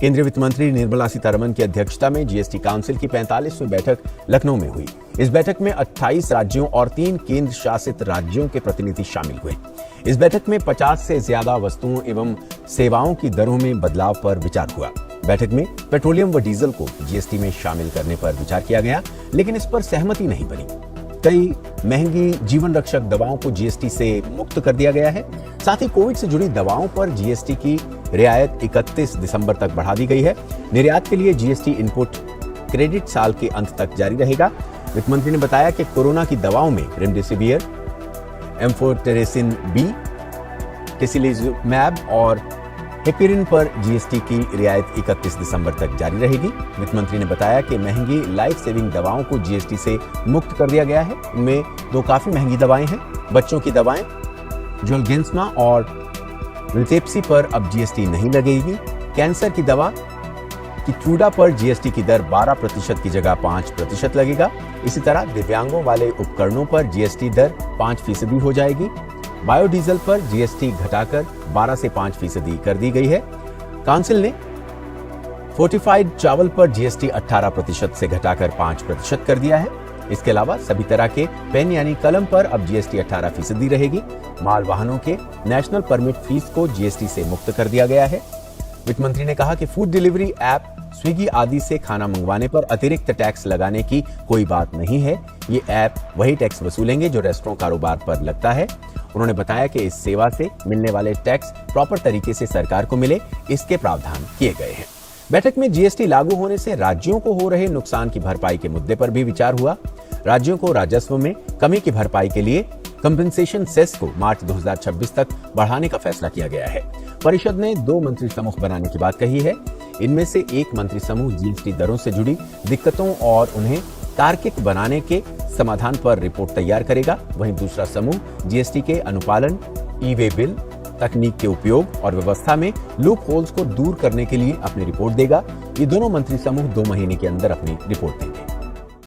केंद्रीय वित्त मंत्री निर्मला सीतारमण की अध्यक्षता में जीएसटी काउंसिल की 45वीं बैठक लखनऊ में हुई। इस बैठक में 28 राज्यों और 3 केंद्र शासित राज्यों के प्रतिनिधि शामिल हुए। इस बैठक में 50 से ज्यादा वस्तुओं एवं सेवाओं की दरों में बदलाव पर विचार हुआ। बैठक में पेट्रोलियम व डीजल को जीएसटी में शामिल करने पर विचार किया गया, लेकिन इस पर सहमति नहीं बनी। कई महंगी जीवन रक्षक दवाओं को जीएसटी से मुक्त कर दिया गया है। साथ ही कोविड से जुड़ी दवाओं पर जीएसटी की रियायत 31 दिसंबर तक बढ़ा दी गई है। निर्यात के लिए जीएसटी इनपुट क्रेडिट साल के अंत तक जारी रहेगा। वित्त मंत्री ने बताया कि कोरोना की दवाओं में रेमडेसिविर, एम्फोटेरेसिन बी, टोसिलिजुमैब और हेपेरिन पर जीएसटी की रियायत 31 दिसंबर तक जारी रहेगी। वित्त मंत्री ने बताया कि महंगी लाइफ सेविंग दवाओं को जीएसटी से मुक्त कर दिया गया है। इनमें 2 काफी महंगी दवाएं हैं। बच्चों की दवाएं जोल्गेंसमा और रिटेप्सी पर अब जीएसटी नहीं लगेगी। कैंसर की दवा किट्रूडा पर जीएसटी की दर 12% की जगह 5% लगेगा। इसी तरह दिव्यांगों वाले उपकरणों पर जीएसटी दर 5% हो जाएगी। बायोडीजल पर जीएसटी घटाकर 12 से 5% कर दी गई है। काउंसिल ने फोर्टिफाइड चावल पर जीएसटी 18% से घटाकर 5% कर दिया है। इसके अलावा सभी तरह के पेन यानी कलम पर अब जीएसटी 18% रहेगी। माल वाहनों के नेशनल परमिट फीस को जीएसटी से मुक्त कर दिया गया है। वित्त मंत्री ने कहा कि फूड डिलीवरी ऐप स्विगी आदि से खाना मंगवाने पर अतिरिक्त टैक्स लगाने की कोई बात नहीं है। ये ऐप वही टैक्स वसूलेंगे जो रेस्टोरेंट कारोबार पर लगता है। उन्होंने बताया कि इस सेवा से मिलने वाले टैक्स प्रॉपर तरीके से सरकार को मिले, इसके प्रावधान किए गए हैं। बैठक में जीएसटी लागू होने से राज्यों को हो रहे नुकसान की भरपाई के मुद्दे पर भी विचार हुआ। राज्यों को राजस्व में कमी की भरपाई के लिए कंपनसेशन सेस को मार्च 2026 तक बढ़ाने का फैसला किया गया है। परिषद ने 2 मंत्री समूह बनाने की बात कही है। इनमें से एक मंत्री समूह जीएसटी दरों से जुड़ी दिक्कतों और उन्हें तार्किक बनाने के समाधान पर रिपोर्ट तैयार करेगा। वहीं दूसरा समूह जीएसटी के अनुपालन, ई-वे बिल, तकनीक के उपयोग और व्यवस्था में लूप होल्स को दूर करने के लिए अपनी रिपोर्ट देगा। ये दोनों मंत्री समूह 2 महीने के अंदर अपनी रिपोर्ट देंगे।